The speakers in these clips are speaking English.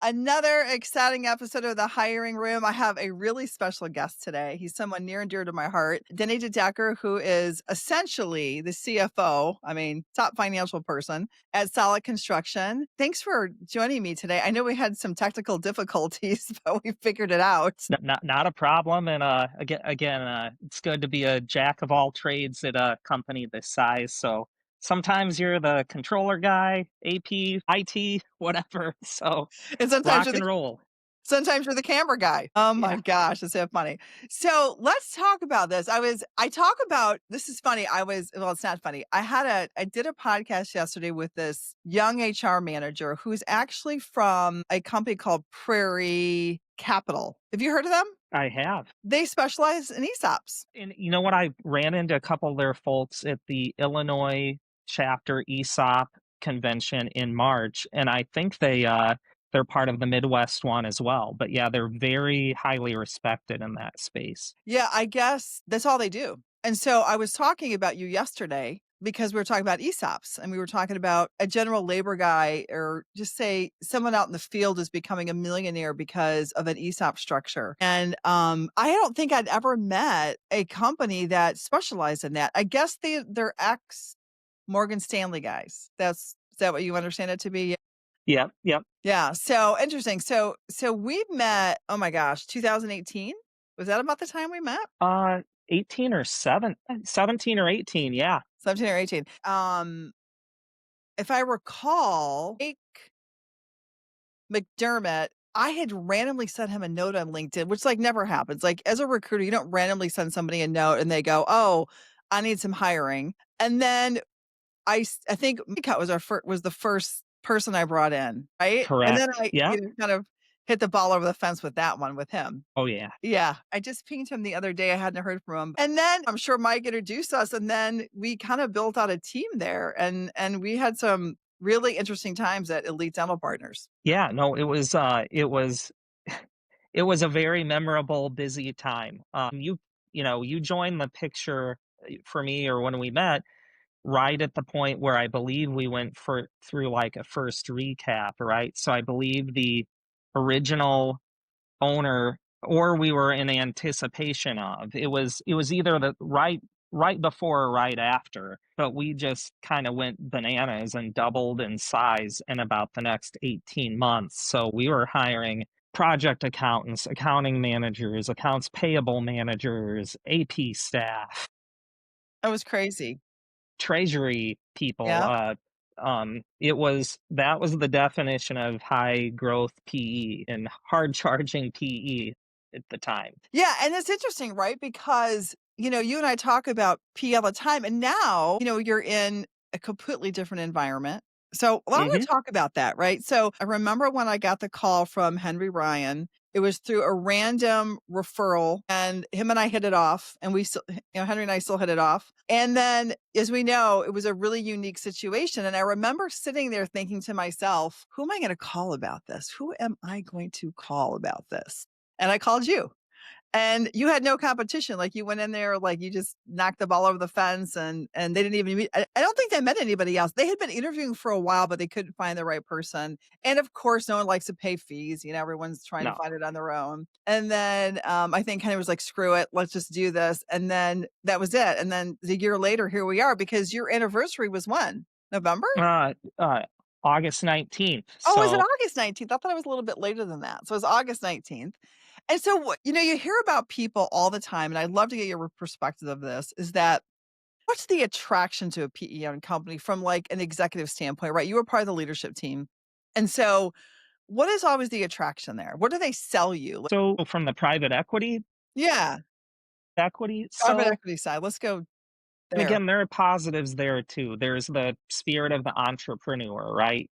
Another exciting episode of The Hiring Room. I have a really special guest today. He's someone near and dear to my heart, Denny DeDecker, who is essentially the CFO, top financial person at Sollitt Construction. Thanks for joining me today. I know we had some technical difficulties, but we figured it out. Not a problem. And it's good to be a jack of all trades at a company this size. So sometimes you're the controller guy, AP, IT, whatever. So And sometimes rock you're and the roll. Sometimes you're the camera guy. Oh my Yeah. gosh, it's so funny. So let's talk about this. I talk about this is funny. Well, it's not funny. I did a podcast yesterday with this young HR manager who's actually from a company called Prairie Capital. Have you heard of them? I have. They specialize in ESOPs. And you know what? I ran into a couple of their folks at the Illinois chapter ESOP convention in March, and I think they're part of the Midwest one as well. But yeah, they're very highly respected in that space. Yeah, I guess that's all they do. And so I was talking about you yesterday because we were talking about ESOPs and we were talking about a general labor guy or just say someone out in the field is becoming a millionaire because of an ESOP structure. And I don't think I'd ever met a company that specialized in that. I guess they're ex Morgan Stanley guys. Is that what you understand it to be? Yep, yep. Yeah, so interesting. So we met, oh my gosh, 2018? Was that about the time we met? 18 or 17 or 18, yeah. 17 or 18. If I recall, Jake McDermott, I had randomly sent him a note on LinkedIn, which like never happens. Like as a recruiter, you don't randomly send somebody a note and they go, "Oh, I need some hiring." And then I think Mika was the first person I brought in, right? And then Correct. I, Yep. kind of hit the ball over the fence with that one with him. Oh, yeah. Yeah, I just pinged him the other day. I hadn't heard from him. And then I'm sure Mike introduced us and then we kind of built out a team there and we had some really interesting times at Elite Dental Partners. Yeah, no, it was it was a very memorable, busy time. You joined the picture for me or when we met right at the point where I believe we went through like a first recap, right? So I believe the original owner or we were in anticipation of. It was either the right before or right after, but we just kind of went bananas and doubled in size in about the next 18 months. So we were hiring project accountants, accounting managers, accounts payable managers, AP staff, That was crazy. treasury people. Yeah. That was the definition of high growth PE and hard charging PE at the time. Yeah, and it's interesting, right? Because, you and I talk about P all the time and now, you're in a completely different environment. So, well, I want Hmm. to talk about that, right? So, I remember when I got the call from Henry Ryan, it was through a random referral and him and I hit it off and we still, Henry and I still hit it off. And then as we know, it was a really unique situation and I remember sitting there thinking to myself, who am I going to call about this? Who am I going to call about this? And I called you. And you had no competition, like, you went in there, like, you just knocked the ball over the fence and they didn't even meet I don't think they met anybody else. They had been interviewing for a while, but they couldn't find the right person. And, of course, no one likes to pay fees, everyone's trying to No. find it on their own. And then, I think Kenny was like, "Screw it, let's just do this." And then that was it. And then the year later, here we are because your anniversary was when? November? Uh, uh, August 19th. Oh, is it So August 19th? I thought it was a little bit later than that. So it's August 19th. And so what you hear about people all the time, and I'd love to get your perspective of this, is that what's the attraction to a PE-owned company from like an executive standpoint, right? You were part of the leadership team. And so what is always the attraction there? What do they sell you? so from the private Yeah, equity. private So equity side. Let's go and there. again, there are positives there too. There's the spirit of the entrepreneur, right?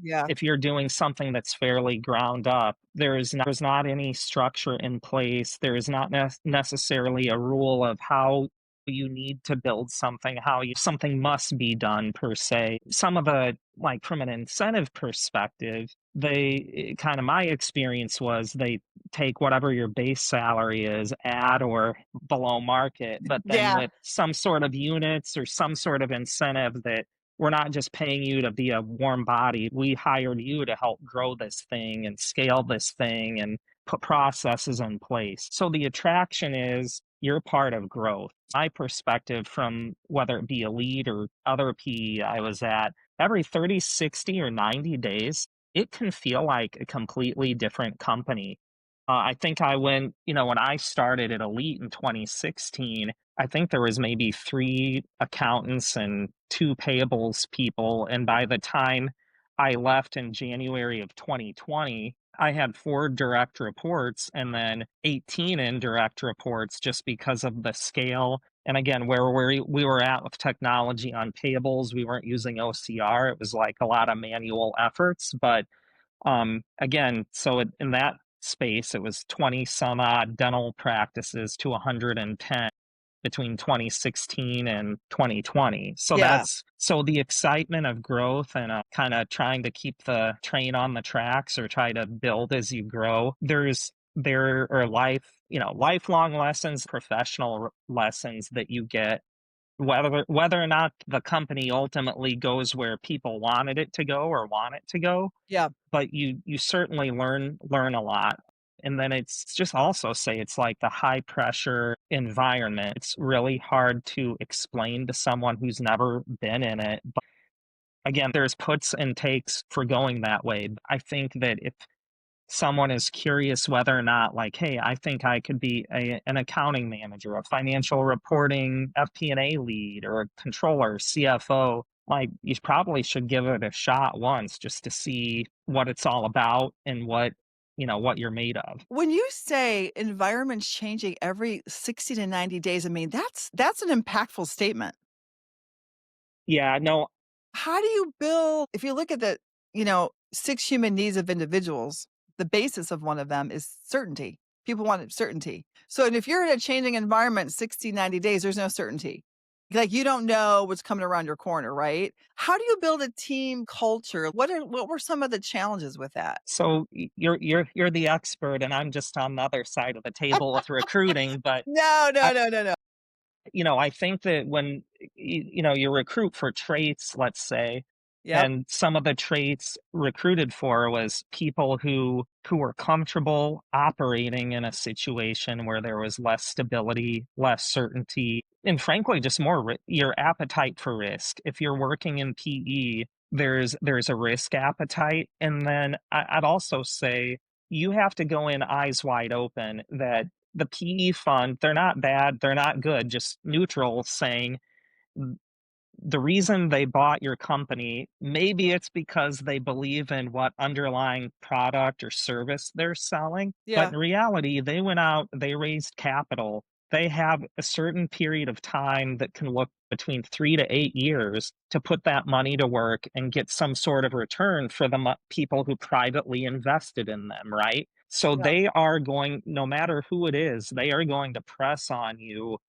Yeah. If you're doing something that's fairly ground up, there's not any structure in place. There is not necessarily a rule of how you need to build something, something must be done per se. Some of the like from an incentive perspective, they kind of my experience was they take whatever your base salary is at or below market, but then Yeah. with some sort of units or some sort of incentive that we're not just paying you to be a warm body. We hired you to help grow this thing and scale this thing and put processes in place. So the attraction is you're part of growth. My perspective from whether it be a lead or other PE I was at, every 30, 60, or 90 days, it can feel like a completely different company. I think I went, when I started at Elite in 2016, I think there was maybe 3 accountants and 2 payables people, and by the time I left in January of 2020, I had 4 direct reports and then 18 indirect reports just because of the scale, and again, where we were at with technology on payables, we weren't using OCR, it was, like, a lot of manual efforts, but again, so in that space, it was 20 some odd dental practices to 110 between 2016 and 2020. So Yeah. so the excitement of growth and kind of trying to keep the train on the tracks or try to build as you grow. There are lifelong lessons, professional lessons that you get whether or not the company ultimately goes where people wanted it to go or want it to go, Yeah. but you certainly learn a lot. And then it's just also say it's like the high pressure environment. It's really hard to explain to someone who's never been in it. But again, there's puts and takes for going that way. I think that if someone is curious whether or not, like, hey, I think I could be an accounting manager, a financial reporting FP&A lead, or a controller, CFO, like, you probably should give it a shot once just to see what it's all about and what you're made of. When you say environment's changing every 60 to 90 days, I mean, that's an impactful statement. Yeah, no. How do you build if you look at the, 6 human needs of individuals, the basis of one of them is certainty. People want certainty. So, and if you're in a changing environment 60, 90 days, there's no certainty. Like, you don't know what's coming around your corner, right? How do you build a team culture? What were some of the challenges with that? So you're the expert and I'm just on the other side of the table with recruiting, but No, I no, no, no, no. I think that when you recruit for traits, let's say, Yep. and some of the traits recruited for was people who were comfortable operating in a situation where there was less stability, less certainty, and frankly, just more your appetite for risk. If you're working in PE, there's a risk appetite, and then I'd also say you have to go in eyes wide open that the PE fund, they're not bad, they're not good, just neutral, saying the reason they bought your company, maybe it's because they believe in what underlying product or service they're selling. But Yeah. in reality, they went out, they raised capital. They have a certain period of time that can look between 3 to 8 years to put that money to work and get some sort of return for the people who privately invested in them, right? So Yeah. they are going, no matter who it is, they are going to press on you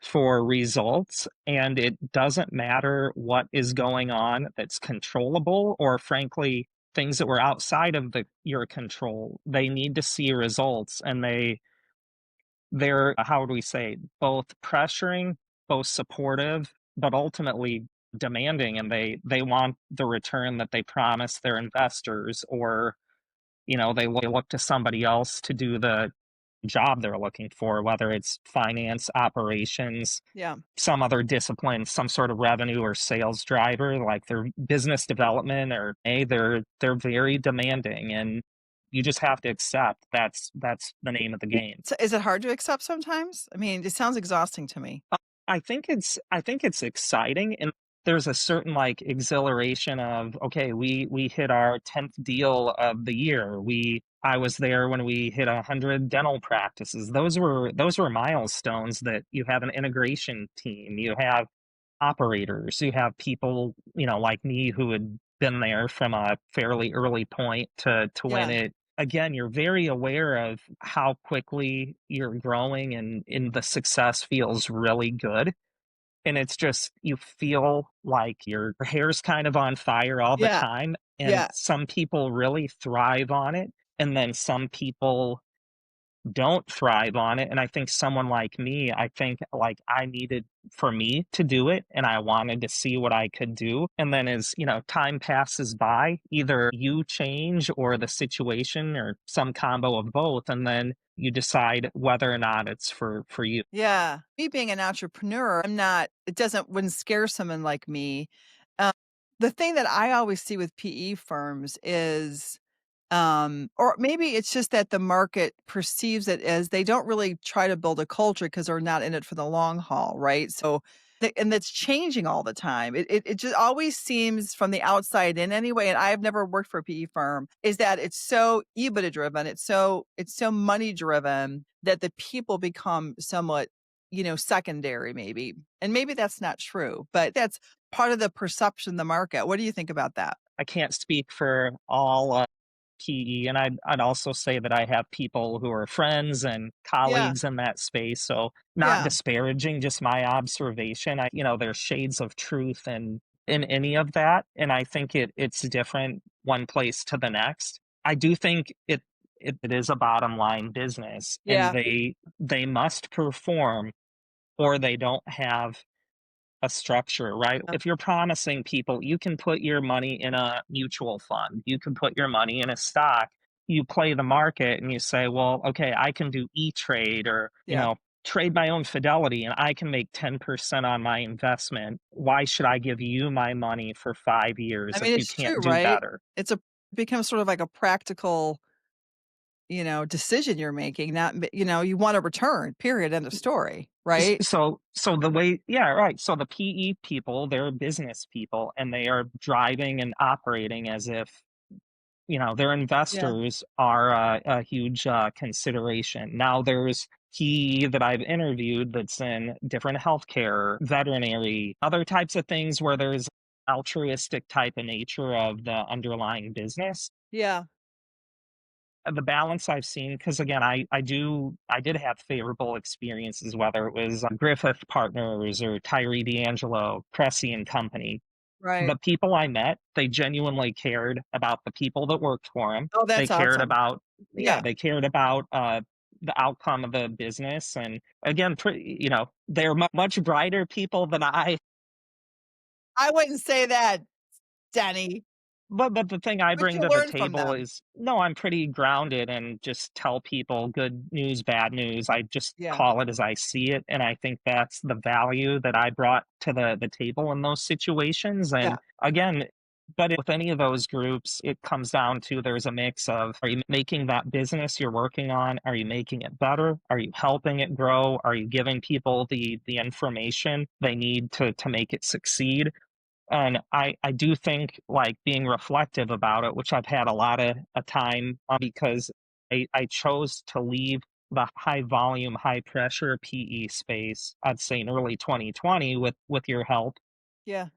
for results, and it doesn't matter what is going on that's controllable or frankly things that were outside of your control. They need to see results, and they're how do we say, both pressuring, both supportive, but ultimately demanding, and they want the return that they promise their investors, or they look to somebody else to do the job they're looking for, whether it's finance, operations, Yeah. some other discipline, some sort of revenue or sales driver, like their business development, or they're very demanding, and you just have to accept that's the name of the game. So is it hard to accept sometimes? I mean, it sounds exhausting to me. I think it's exciting, and there's a certain like exhilaration of, okay, we hit our 10th deal of the year. I was there when we hit 100 dental practices. Those were milestones. That you have an integration team, you have operators, you have people, like me, who had been there from a fairly early point to win Yeah. it. Again, you're very aware of how quickly you're growing, and the success feels really good. And it's just, you feel like your hair's kind of on fire all the Yeah. time. And Yeah. some people really thrive on it. And then some people don't thrive on it, and I think someone like me, I think, like, I needed for me to do it, and I wanted to see what I could do, and then as, time passes by, either you change or the situation or some combo of both, and then you decide whether or not it's for you. Yeah. Me being an entrepreneur, I'm not it doesn't wouldn't scare someone like me. Um, the thing that I always see with PE firms is, or maybe it's just that the market perceives it as they don't really try to build a culture because 'cause they're not in it for the long haul, right? So, and that's changing all the time. It just always seems from the outside in anyway, and I've never worked for a PE firm, is that it's so EBITDA driven, it's so money driven that the people become somewhat, secondary maybe. And maybe that's not true, but that's part of the perception of the market. What do you think about that? I can't speak for all, PE, and I'd also say that I have people who are friends and Yeah. colleagues in that space, so not Yeah. disparaging, just my observation. There's shades of truth in any of that, and I think it's different one place to the next. I do think it is a bottom line business, and Yeah. they must perform or they don't have a structure, right? If you're promising people you can put your money in a mutual fund, you can put your money in a stock, you play the market and you say, well, okay, I can do E-Trade or, Yeah. trade my own fidelity and I can make 10% on my investment. Why should I give you my money for 5 years I if mean, you it's can't true, do right? better? It's a becomes sort of like a practical, decision you're making, not you want a return, period, end of story, right? So the way, yeah, right. So the PE people, they're business people and they are driving and operating as if their Yeah. investors are a huge consideration. Now, there's he that I've interviewed that's in different healthcare, veterinary, other types of things where there's altruistic type of nature of the underlying business. Yeah. The balance I've seen, because again, I did have favorable experiences, whether it was Griffith Partners or Tyree D'Angelo, Cressy and Company. Right. The people I met, they genuinely cared about the people that worked for them. Oh, They that's cared awesome. about, yeah, Yeah. they cared about, the outcome of the business, and again, they're much brighter people than I. I wouldn't say that, Denny. But the thing I What bring you to the learn from table them. is, no, I'm pretty grounded and just tell people good news, bad news. I just Yeah. call it as I see it, and I think that's the value that I brought to the table in those situations. Yeah. And again, but with any of those groups, it comes down to there's a mix of, are you making that business you're working on? Are you making it better? Are you helping it grow? Are you giving people the information they need to make it succeed? And I do think, like, being reflective about it, which I've had a lot of a time, because I chose to leave the high volume, high pressure PE space, I'd say in early 2020 with your help. Yeah.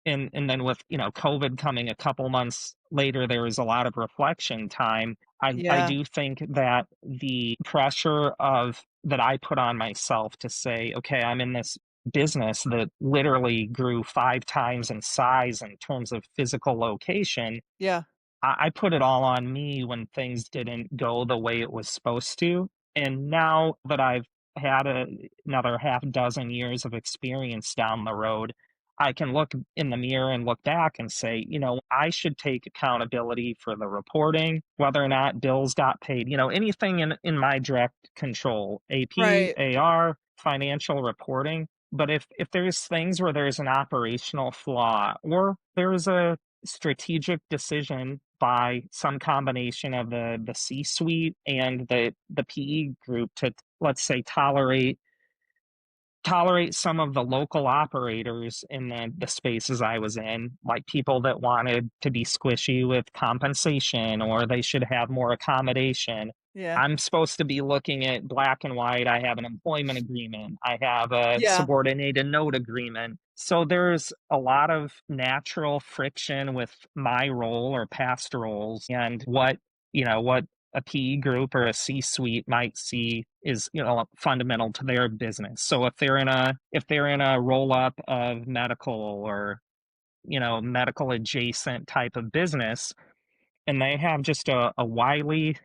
And then with, COVID coming a couple months later, there was a lot of reflection time. I Yeah. do think that the pressure of that I put on myself to say, okay, I'm in this business that literally grew 5 times in size in terms of physical location. Yeah. I put it all on me when things didn't go the way it was supposed to. And now that I've had another half dozen years of experience down the road, I can look in the mirror and look back and say, I should take accountability for the reporting, whether or not bills got paid, anything in my direct control, AP, Right. AR, financial reporting. But if there's things where there's an operational flaw or there's a strategic decision by some combination of the C-suite and the PE group to, let's say, tolerate some of the local operators in the spaces I was in, like people that wanted to be squishy with compensation or they should have more accommodation. Yeah. I'm supposed to be looking at black and white. I have an employment agreement. I have a Yeah. subordinated note agreement. So there's a lot of natural friction with my role or past roles and what a PE group or a C-suite might see is, fundamental to their business. So if they're in a roll up of medical or, medical adjacent type of business and they have just a wily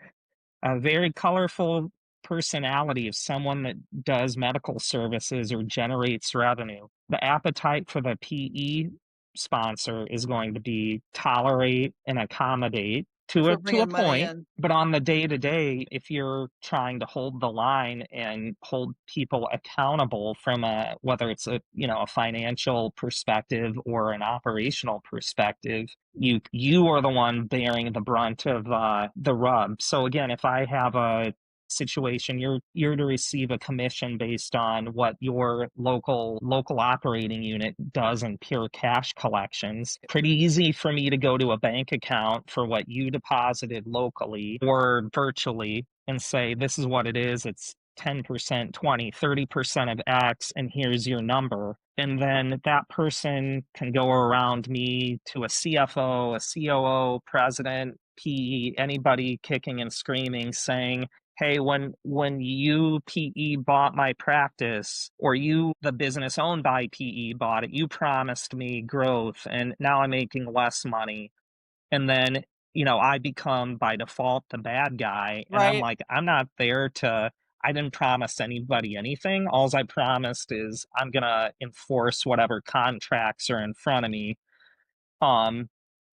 a very colorful personality of someone that does medical services or generates revenue. The appetite for the PE sponsor is going to be tolerate and accommodate If we're to a bringing money point, in. but on the day to day, if you're trying to hold the line and hold people accountable from a whether it's a a financial perspective or an operational perspective, you are the one bearing the brunt of the rub. So again, if I have a situation, you're to receive a commission based on what your local operating unit does in pure cash collections. Pretty easy for me to go to a bank account for what you deposited locally or virtually and say this is what it is. It's 10%, 20, 30% of X, and here's your number. And then that person can go around me to a CFO, a COO, president, PE, anybody kicking and screaming saying, hey, when you PE bought my practice, or you, the business owned by PE, bought it, you promised me growth, and now I'm making less money. And then, I become by default the bad guy. And I'm Right, like, I'm not there to, I didn't promise anybody anything. All I promised is I'm going to enforce whatever contracts are in front of me. Um,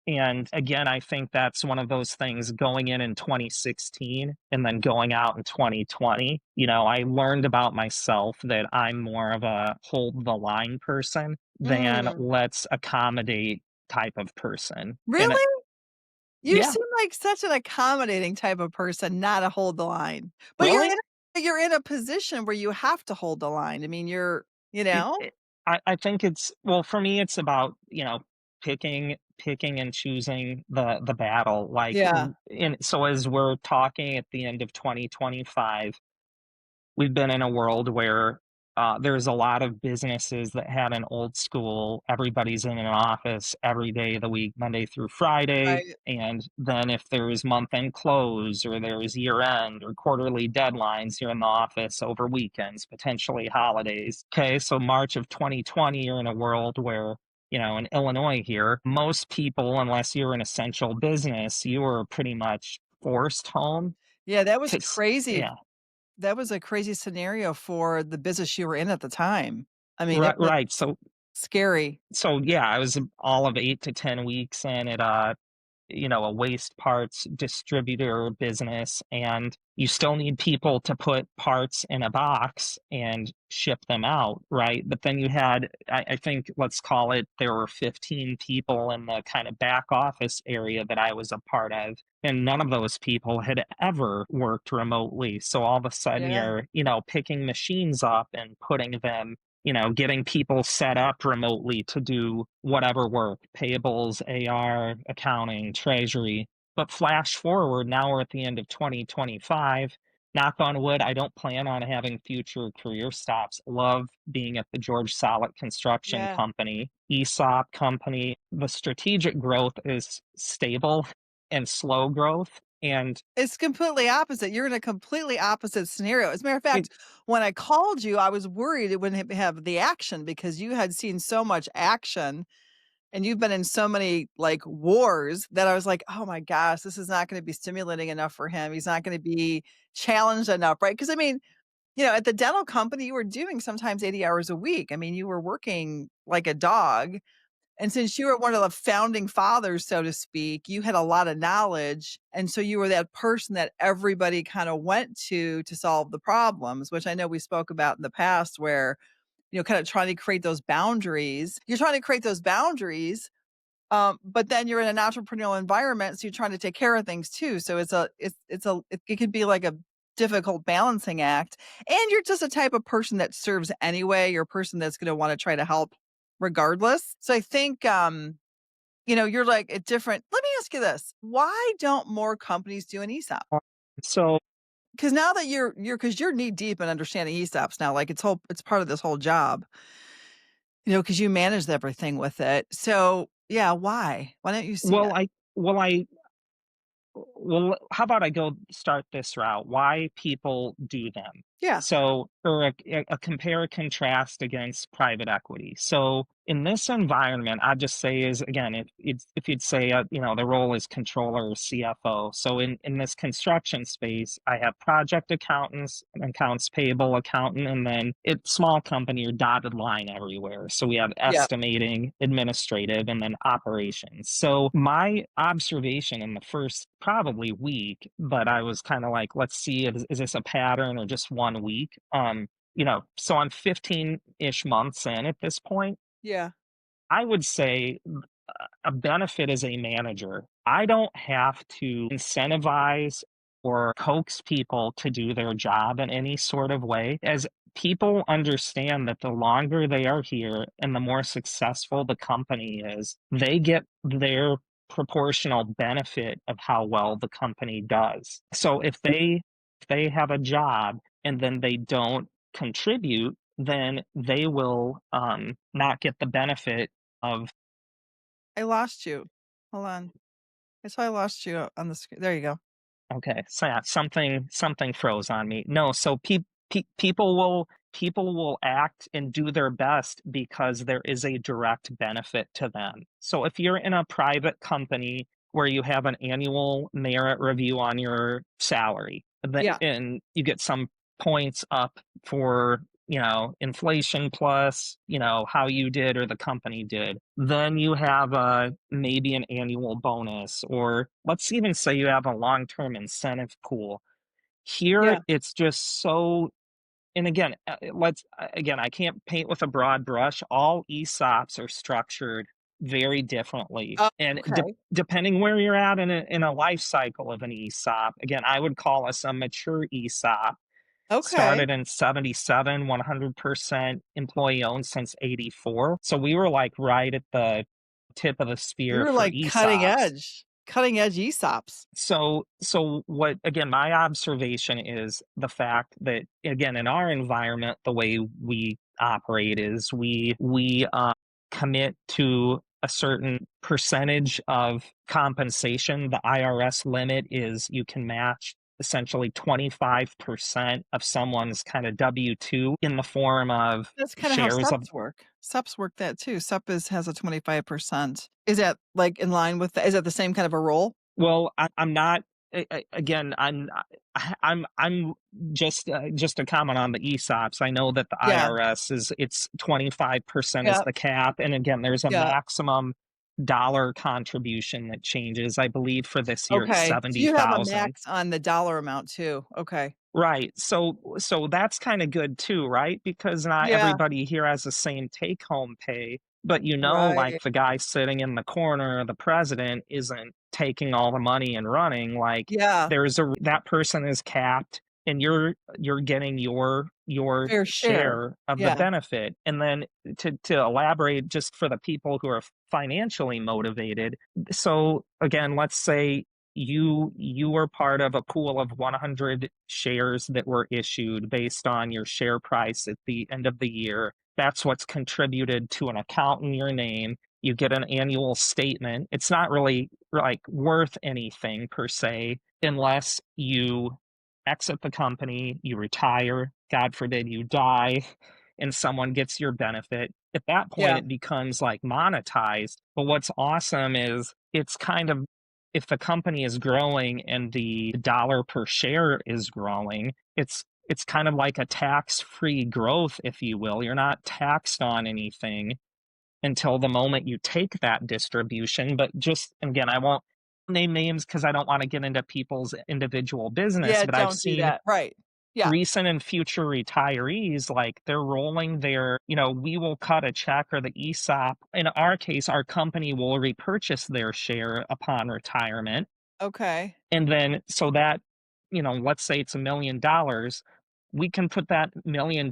and again, I think that's one of those things going in 2016 and then going out in 2020. I learned about myself that I'm more of a hold the line person than mm. let's accommodate type of person. And Really? You yeah, seem like such an accommodating type of person, not a hold the line. But really, you're in a position where you have to hold the line. I mean, you're you it, know? it I think it's well for me. It's about picking and choosing the battle. Yeah, And so as we're talking at the end of 2025, we've been in a world where there's a lot of businesses that had an old school, everybody's in an office every day of the week, Monday through Friday. right. And then if there's month end close or there's year end or quarterly deadlines, you're in the office over weekends, potentially holidays. Okay, so March of 2020, you're in a world where in Illinois here, most people, unless you're an essential business, you were pretty much forced home. Yeah, that was 'Cause- crazy. yeah, That was a crazy scenario for the business you were in at the time. I mean, it right, was right. scary. So yeah, I was all of 8 to 10 weeks in at a waste parts distributor business, and you still need people to put parts in a box and ship them out, right? But then you had, I think, let's call it, there were 15 people in the kind of back office area that I was a part of. And none of those people had ever worked remotely. So all of a sudden Yeah. you're, picking machines up and putting them getting people set up remotely to do whatever work, payables, AR, accounting, treasury. But flash forward, now we're at the end of 2025. Knock on wood, I don't plan on having future career stops. Love being at the George Sollitt Construction Yeah. Company, ESOP company. The strategic growth is stable and slow growth. And It's completely opposite. You're in a completely opposite scenario. As a matter of it, fact, when I called you, I was worried it wouldn't have the action because you had seen so much action and you've been in so many like wars that I was like, oh my gosh, this is not going to be stimulating enough for him. He's not going to be challenged enough, right? Because I mean, at the dental company, you were doing sometimes 80 hours a week. I mean, you were working like a dog. And since you were one of the founding fathers, so to speak, you had a lot of knowledge. And so you were that person that everybody kind of went to solve the problems, which I know we spoke about in the past where, kind of trying to create those boundaries. You're trying to create those boundaries, but then you're in an entrepreneurial environment, so you're trying to take care of things too. So it could be like a difficult balancing act. And you're just a type of person that serves anyway. You're a person that's going to want to try to help regardless. So I think you're like a different. Let me ask you this: why don't more companies do an ESOP? so Because now that because you're knee deep in understanding ESOPs now, like it's part of this whole job. Because you managed everything with it. So yeah, why? Why don't you see well it? I well I Well, how about I go start this route? Why people do them? Yeah. So, or a compare contrast against private equity. So, In this environment, I'd just say is again, if you'd say, the role is controller or CFO. So in this construction space, I have project accountants, an accounts payable accountant, and then it's small company or dotted line everywhere. So we have Yeah. estimating, administrative, and then operations. So my observation in the first probably week, but I was kind of like, let's see, is this a pattern or just 1 week? So I'm 15-ish months in at this point. Yeah. I would say a benefit as a manager, I don't have to incentivize or coax people to do their job in any sort of way, as people understand that the longer they are here and the more successful the company is, they get their proportional benefit of how well the company does. So if they have a job and then they don't contribute, then they will not get the benefit of. I lost you. Hold on. I saw I lost you on the screen. There you go. Okay, so yeah, something froze on me. No, so people will act and do their best because there is a direct benefit to them. So if you're in a private company where you have an annual merit review on your salary, Yeah. and you get some points up for, inflation plus, how you did or the company did. Then you have maybe an annual bonus, or let's even say you have a long-term incentive pool. Here, Yeah. it's just so, and again, again, I can't paint with a broad brush. All ESOPs are structured very differently, Oh, and okay. depending where you're at in a life cycle of an ESOP, again, I would call us a mature ESOP. Okay. Started in 77, 100% employee owned since 84. So we were like right at the tip of the You spear were for like ESOPs. cutting edge ESOPs. So what, again, my observation is the fact that, again, in our environment, the way we operate is we commit to a certain percentage of compensation. The IRS limit is you can match essentially 25% of someone's kind of W-2 in the form of That's kinda how shares of. SEPs work. SEPs work that too. SEP has a 25%. Is that, like, in line with is that the same kind of a role? Well, I'm not. Again, I'm just a comment on the ESOPs. I know that the Yeah. IRS it's 25% is Yeah. the cap, and again, there's a Yeah. maximum dollar contribution that changes. I believe for this year it's Okay. So seventy you have a thousand. max on the dollar amount too. Okay. Right. So that's kind of good too, right? Because not Yeah. everybody here has the same take home pay, but Right. like the guy sitting in the corner, the president isn't taking all the money and running. Like Yeah. that person is capped, and you're getting your Fair share. share of the Yeah. benefit. And then to elaborate just for the people who are financially motivated. So again, let's say you were part of a pool of 100 shares that were issued based on your share price at the end of the year. That's what's contributed to an account in your name. You get an annual statement. It's not really like worth anything per se unless you exit the company, you retire, God forbid you die, and someone gets your benefit. At that point, Yeah. it becomes like monetized. But what's awesome is it's kind of, if the company is growing and the dollar per share is growing, it's kind of like a tax-free growth, if you will. You're not taxed on anything until the moment you take that distribution. But just again, I won't name names because I don't want to get into people's individual business, Yeah, but I've don't do seen that. Right. Yeah. recent and future retirees, like they're rolling their, we will cut a check, or the ESOP. In our case, our company will repurchase their share upon retirement. Okay. And then, so that, let's say it's $1 million, we can put that $1 million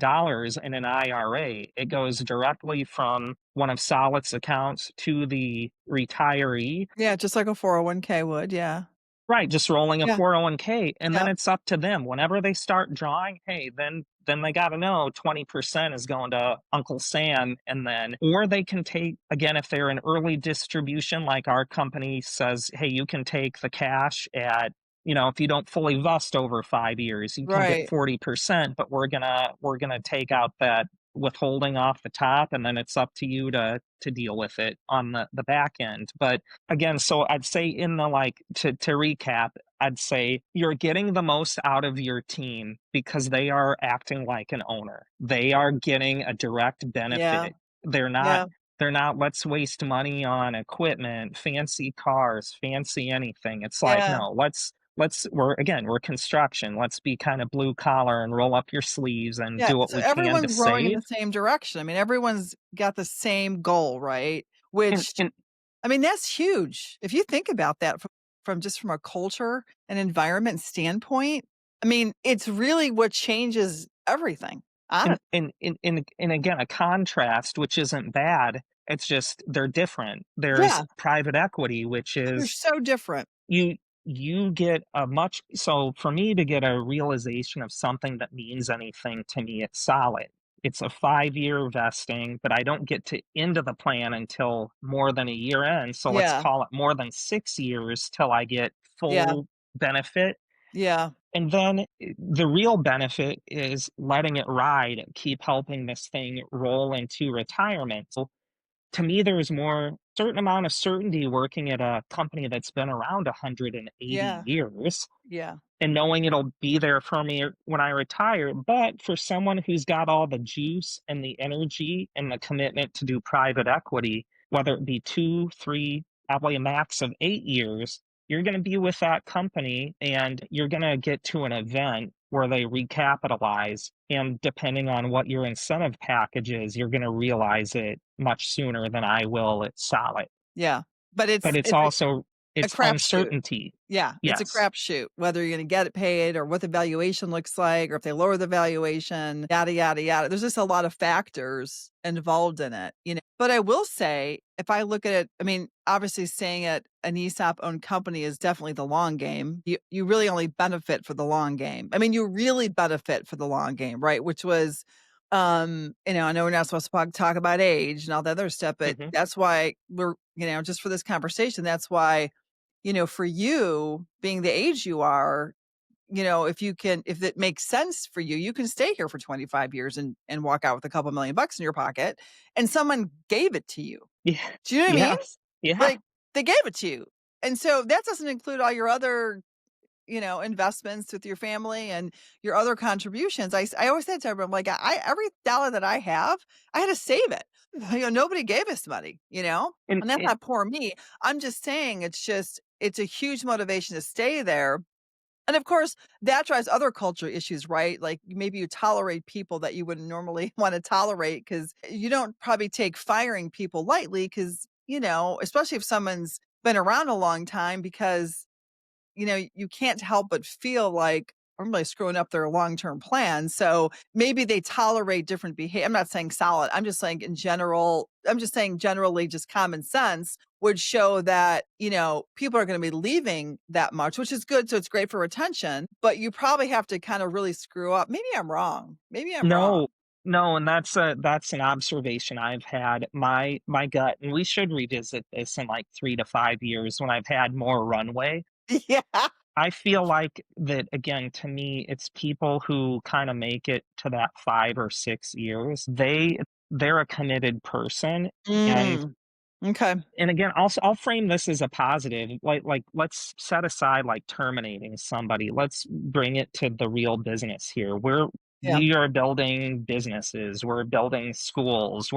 in an IRA. It goes directly from one of Sollitt's accounts to the retiree. Yeah, just like a 401(k) would. Yeah. Right, just rolling a Yeah. 401(k), and then Yep. it's up to them. Whenever they start drawing, hey, then they gotta know 20% is going to Uncle Sam, and then, or they can take, again, if they're an early distribution, like our company says, "Hey, you can take the cash at," if you don't fully vest over 5 years, you can get Right. 40%, but we're gonna take out that withholding off the top, and then it's up to you to deal with it on the back end. But again, so I'd say in the like to recap, I'd say you're getting the most out of your team because they are acting like an owner. They are getting a direct Yeah. benefit. They're not Yeah. they're not, let's waste money on equipment, fancy cars, fancy anything. It's like, Yeah. no, we're construction. Let's be kind of blue collar and roll up your sleeves and Yeah, do what so we can to everyone's rowing in save. the same direction. I mean, everyone's got the same goal, right? And Which, and I mean, that's huge. If you think about that from a culture and environment standpoint, I mean, it's really what changes everything. and Honest. and again, a contrast, which isn't bad. It's just they're different. There's Yeah, private equity, which they're is so different. you you get a much so for me to get a realization of something that means anything to me, it's solid. It's a 5-year vesting, but I don't get to into the plan until more than a year in. So let's Yeah, call it more than 6 years till I get yeah, full benefit. yeah, And then the real benefit is letting it ride and keep helping this thing roll into retirement. So to me, there's more certain amount of certainty working at a company that's been around 180 yeah, years yeah, and knowing it'll be there for me when I retire. But for someone who's got all the juice and the energy and the commitment to do private equity, whether it be 2, 3, probably a max of 8 years, you're going to be with that company and you're going to get to an event where they recapitalize. And depending on what your incentive package is, you're going to realize it much sooner than I will at Solid. yeah. But But it's it's also a it's crapshoot. uncertainty. Yeah, it's a Yes. crapshoot whether you're gonna get it paid or what the valuation looks like, or if they lower the valuation, yada, yada, yada. There's just a lot of factors involved in it, you know? But I will say, if I look at it, I mean, obviously staying at an ESOP-owned company is definitely the long game. You really only benefit for the long game. I mean, you really benefit for the long game, right? Which was, I know we're not supposed to talk about age and all the other stuff, but Mhm. that's why just for this conversation, that's why for you being the age you are, if it makes sense for you, you can stay here for 25 years and walk out with a couple $1,000,000 in your pocket and someone gave it to you. Yeah. Do you know what I mean? Yes. Yeah. Like they gave it to you. And so that doesn't include all your other, investments with your family and your other contributions. I always said to everyone, like, every dollar that I have, I had to save it. Nobody gave us money, And and that's and not poor me. I'm just saying it's a huge motivation to stay there. And of course, that drives other culture issues, right? Like maybe you tolerate people that you wouldn't normally want to tolerate because you don't probably take firing people lightly because, especially if someone's been around a long time because you can't help but feel like I'm really screwing up their long-term plans. So maybe they tolerate different behavior. I'm not saying solid. I'm just saying in general, I'm just saying generally just common sense would show that, people are going to be leaving that much, which is good. So it's great for retention, but you probably have to kind of really screw up. Maybe I'm wrong. Maybe I'm wrong. no, no, and that's an observation I've had. My gut, and we should revisit this in like 3 to 5 years when I've had more runway. Yeah. I feel like that again, to me, it's people who kinda make it to that 5 or 6 years. They're a committed person, and Mm, okay. again, I'll frame this as a positive, like, let's set aside, like, terminating somebody, let's bring it to the real business here. Yeah. We are building businesses, we're building schools,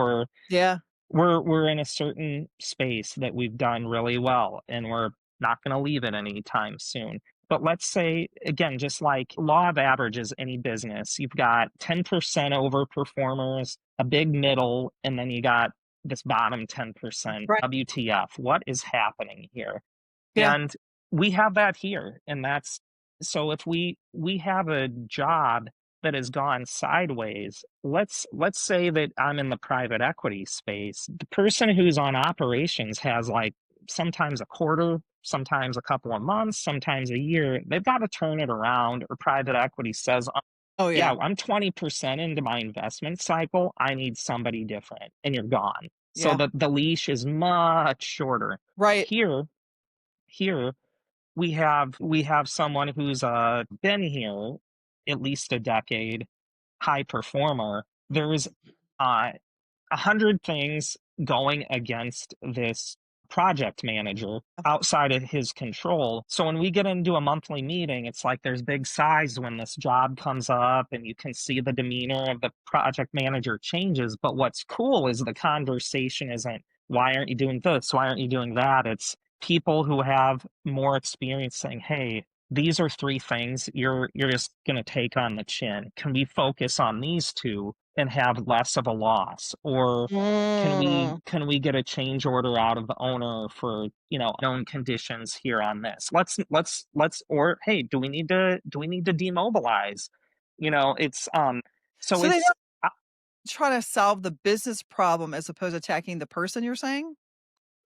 Yeah. we're in a certain space that we've done really well, and we're not gonna leave it anytime soon. But let's say, again, just like law of averages, any business, you've got 10% overperformers, a big middle, and then you got this bottom 10%. Right. WTF? What is happening here? Yeah. And we have that here, and that's so if we have a job that has gone sideways, let's say that I'm in the private equity space. The person who's on operations has, like, sometimes a quarter, sometimes a couple of months, sometimes a year. They've gotta turn it around, or private equity says, Oh, yeah, yeah. I'm 20% into my investment cycle. I need somebody different, and you're gone." So Yeah. the leash is much shorter. Right. Here here we have someone who's been here at least a decade, high performer. uh, 100 things going against this project manager outside of his control. So when we get into a monthly meeting, it's like there's big sighs when this job comes up and you can see the demeanor of the project manager changes. But what's cool is the conversation isn't, why aren't you doing this? Why aren't you doing that? It's people who have more experience saying, hey, these are three things you're just going to take on the chin. Can we focus on these two and have less of a loss? Or Mm. can we get a change order out of the owner for, known conditions here on this? Let's or hey, do we need to demobilize? It's so So they it's don't try to solve the business problem as opposed to attacking the person, you're saying?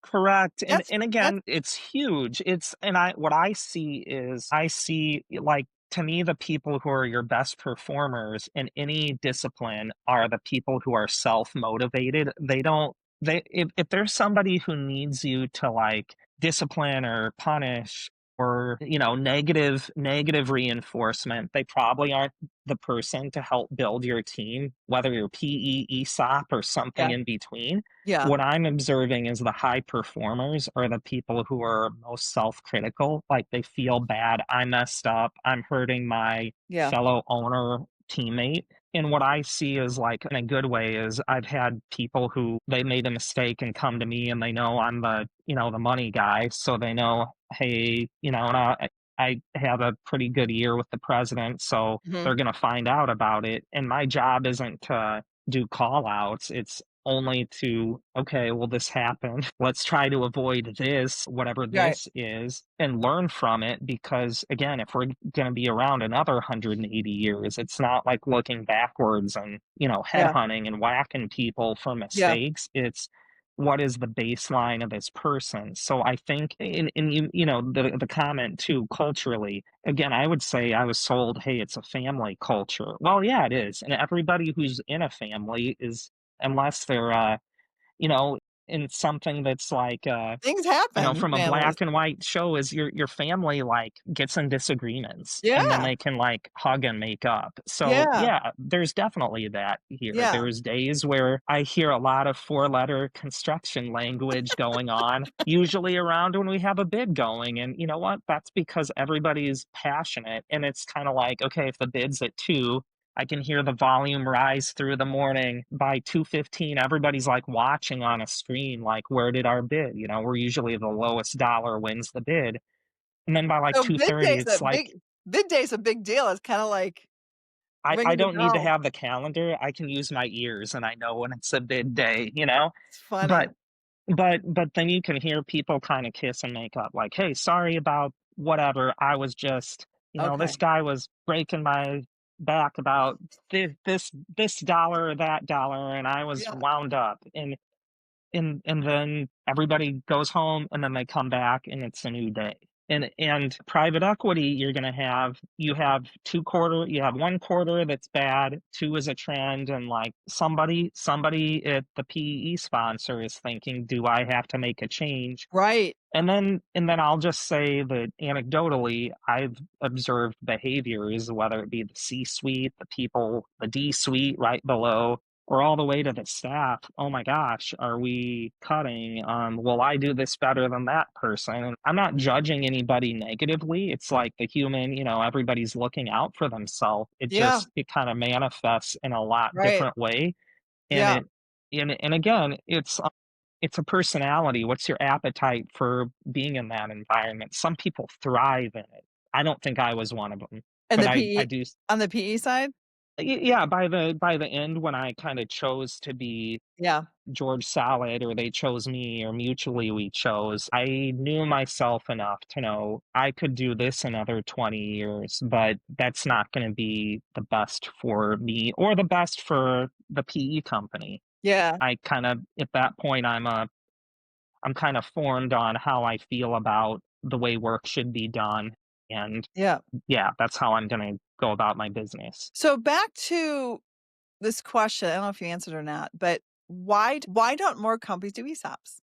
correct, and That's and that's again, it's huge. It's and I what I see is I see, like, to me, the people who are your best performers in any discipline are the people who are self-motivated. They don't they if there's somebody who needs you to, like, discipline or punish or, negative reinforcement, they probably aren't the person to help build your team, whether you're PE, ESOP, or something yeah, in between. yeah, What I'm observing is the high performers are the people who are most self-critical, like, they feel bad, "I messed up, I'm hurting my yeah. fellow owner, teammate," and what I see is, like, in a good way, is I've had people who they made a mistake and come to me, and they know I'm the money guy, so they know, "Hey," and I have a pretty good year with the president, so Mhm. they're gonna find out about it, and my job isn't to do call outs. It's only to, okay, well, this happened. Let's try to avoid this, whatever Right. this is, and learn from it. Because again, if we're going to be around another 180 years, it's not like looking backwards and, Yeah, headhunting and whacking people for yeah. mistakes. It's what is the baseline of this person. So I think, and the comment too, culturally, again, I would say I was sold, hey, it's a family culture. Well, yeah, it is. And everybody who's in a family is, unless they're, you know, in something that's like, Things happen in from a families. black and white show, is your family, like, gets in disagreements, and then Yeah, they can, like, hug and make up. So, yeah, yeah, there's definitely that here. yeah. There's days where I hear a lot of four-letter construction language going on, usually around when we have a bid going, and you know what? That's because everybody's passionate, and it's kinda like, okay, if the bid's at 2, I can hear the volume rise through the morning. By 2:15, everybody's, like, watching on a screen, like, "Where did our bid?" We're usually the lowest dollar wins the bid, and then by, like, So 2:30, it's like, bid day's a big deal. It's kinda like I ringing the don't need to bell. have the calendar, I can use my ears, and I know when it's a bid day, you know? It's funny. But but then you can hear people kinda kiss and make up, like, "Hey, sorry about whatever, I was just, this Okay. guy was breaking my back about this dollar or that dollar, and I was Yeah. wound up," and then everybody goes home, and then they come back, and it's a new day. And private equity, you have 1 quarter that's bad, 2 is a trend, and, like, somebody at the PE sponsor is thinking, "Do I have to make a change?" Right. And then I'll just say that anecdotally, I've observed behaviors, whether it be the C-suite, the people, the D-suite right below, or all the way to the staff. Oh my gosh, are we cutting? Will I do this better than that person? And I'm not judging anybody negatively. It's like the human, everybody's looking out for themselves. Yeah. It kind of manifests in a lot Right. different way. And Yeah. it and again, it's a personality. What's your appetite for being in that environment? Some people thrive in it. I don't think I was one of them, And but the I PE do. on the PE side? Yeah, by the end, when I kind of chose to be Yeah. George Solid, or they chose me, or mutually we chose, I knew myself enough to know I could do this another 20 years, but that's not going to be the best for me or the best for the PE company. Yeah. I kind of, at that point, I'm kind of formed on how I feel about the way work should be done. And Yeah. yeah, that's how I'm going to go about my business. So back to this question, I don't know if you answered or not, but why don't more companies do ESOPs?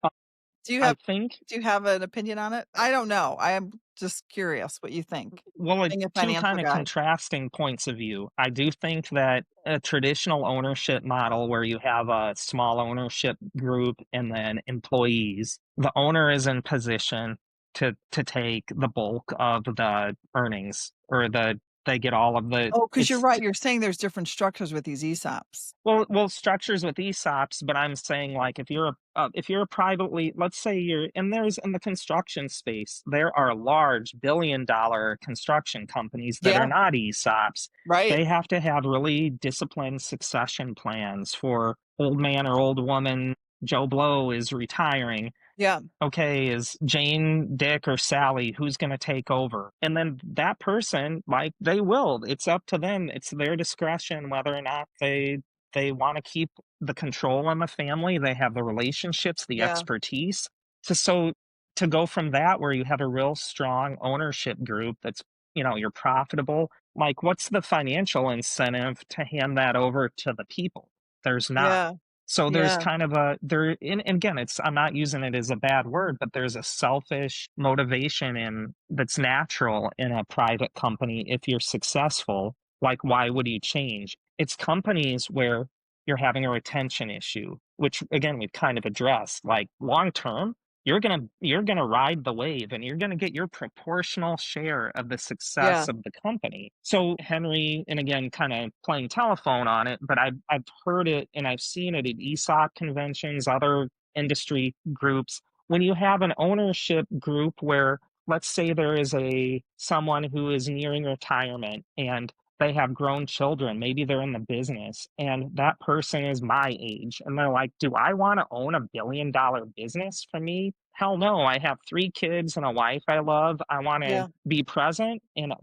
Do you I have think, do you have an opinion on it? I don't know. I am just curious what you think, well, being a two financial kind of guy. contrasting points of view. I do think that a traditional ownership model where you have a small ownership group and then employees, the owner is in position to take the bulk of the earnings, or they get all of the, Oh, because 'cause you're it's right, you're saying there's different structures with these ESOPs. well, structures with ESOPs, but I'm saying, like, if you're a privately, let's say you're, and there's in the construction space, there are large billion-dollar construction companies that are Yeah, not ESOPs. right. They have to have really disciplined succession plans for old man or old woman. Joe Blow is retiring. Yeah, Okay, is Jane, Dick, or Sally, who's going to take over? And then that person, like, they will. It's up to them. It's their discretion whether or not they want to keep the control on the family. They have the relationships, the yeah, expertise to so to go from that where you have a real strong ownership group that's, you're profitable. Like, what's the financial incentive to hand that over to the people? There's not. yeah, So there's yeah, kind of a there and again, it's I'm not using it as a bad word, but there's a selfish motivation in that's natural in a private company if you're successful. Like, why would you change? It's companies where you're having a retention issue, which again we've kind of addressed. Like, long term, you're gonna ride the wave and you're gonna get your proportional share of the yeah, success of the company. So Henry, and again, kind of playing telephone on it, but I've heard it and I've seen it at ESOP conventions, other industry groups. When you have an ownership group where, let's say, there is a someone who is nearing retirement and they have grown children, maybe they're in the business, and that person is my age, and they're like, do I want to own $1 billion business for me? Hell no. I have 3 kids and a wife I love. I want to yeah, be present, and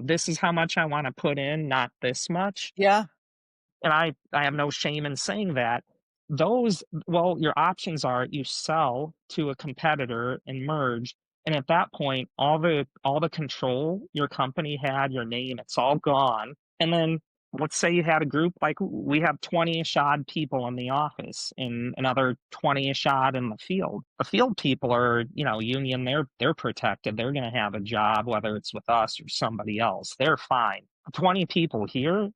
this is how much I want to put in, not this much. yeah, And I have no shame in saying that. Those, well, your options are you sell to a competitor and merge, and at that point, all the control your company had, your name, it's all gone. And then let's say you had a group like we have 20-ish odd people in the office and another 20-ish odd in the field. The field people are, union, they're protected. They're going to have a job whether it's with us or somebody else. They're fine. 20 people here,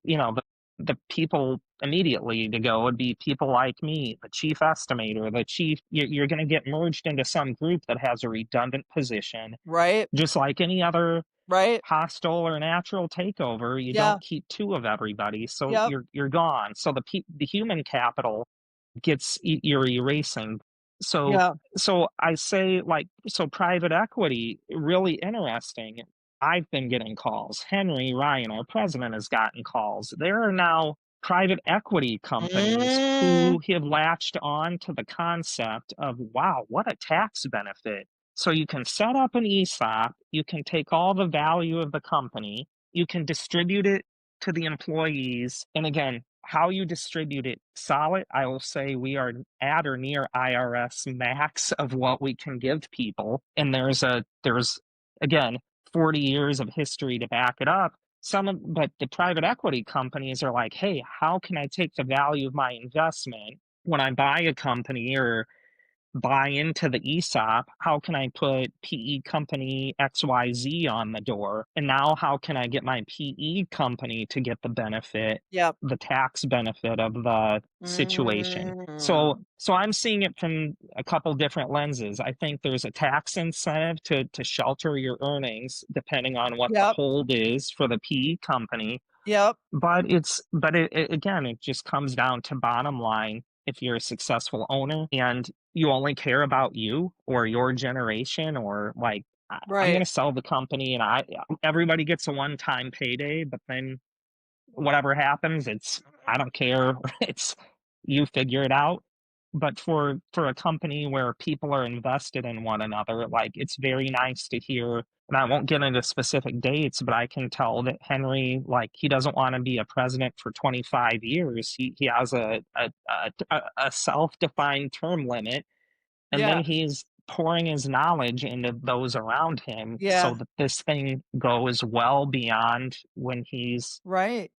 the people immediately to go would be people like me, the chief estimator, the chief. You're going to get merged into some group that has a redundant position, right, just like any other right, hostile or natural takeover. You yeah, don't keep two of everybody, so yep, you're gone. So the human capital gets you're erasing. So yeah, so I say, like, so private equity, really interesting. I've been getting calls. Henry Ryan, our president, has gotten calls. There are now private equity companies mm, who have latched on to the concept of, wow, what a tax benefit. So you can set up an ESOP, you can take all the value of the company, you can distribute it to the employees. And again, how you distribute it, Solid, I will say we are at or near IRS max of what we can give people. And there's again 40 years of history to back it up. But the private equity companies are like, hey, how can I take the value of my investment when I buy a company or buy into the ESOP? How can I put PE company XYZ on the door? And now how can I get my PE company to get the benefit, yep, the tax benefit of the situation? So mm, so I'm seeing it from a couple different lenses. I think there's a tax incentive to shelter your earnings depending on what the yep, hold is for the PE company. yep, But it again, it just comes down to bottom line. If you're a successful owner and you only care about you or your generation, or like, I'm right, gonna sell the company and everybody gets a one-time payday, but then whatever happens, I don't care. It's you figure it out. But for a company where people are invested in one another, like, it's very nice to hear. And I won't get into specific dates, but I can tell that Henry, like, he doesn't want to be a president for 25 years. He has a self-defined term limit, and then yeah, he's pouring his knowledge into those around him so yeah, that this thing goes well beyond when he's right,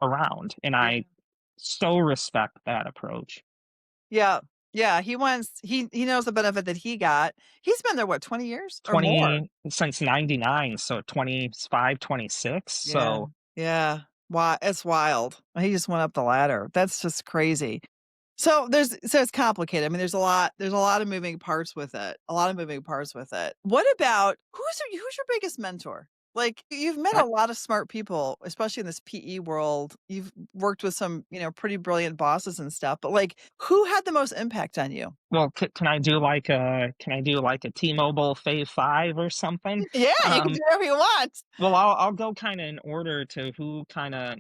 around. And yeah, I so respect that approach. yeah. Yeah, he knows the benefit that he got. He's been there, what, 20 years or more? 20 since '99, so 25, 26. Yeah, So, yeah. It's wild. He just went up the ladder. That's just crazy. So it's complicated. I mean, there's a lot of moving parts with it. A lot of moving parts with it. What about who's your biggest mentor? Like, you've met I a lot of smart people, especially in this PE world. You've worked with some, pretty brilliant bosses and stuff, but, like, who had the most impact on you? well, can I do like a T-Mobile Fave 5 or something? Yeah, you can Um, do whatever you want. well, I'll go kinda in order to who kinda,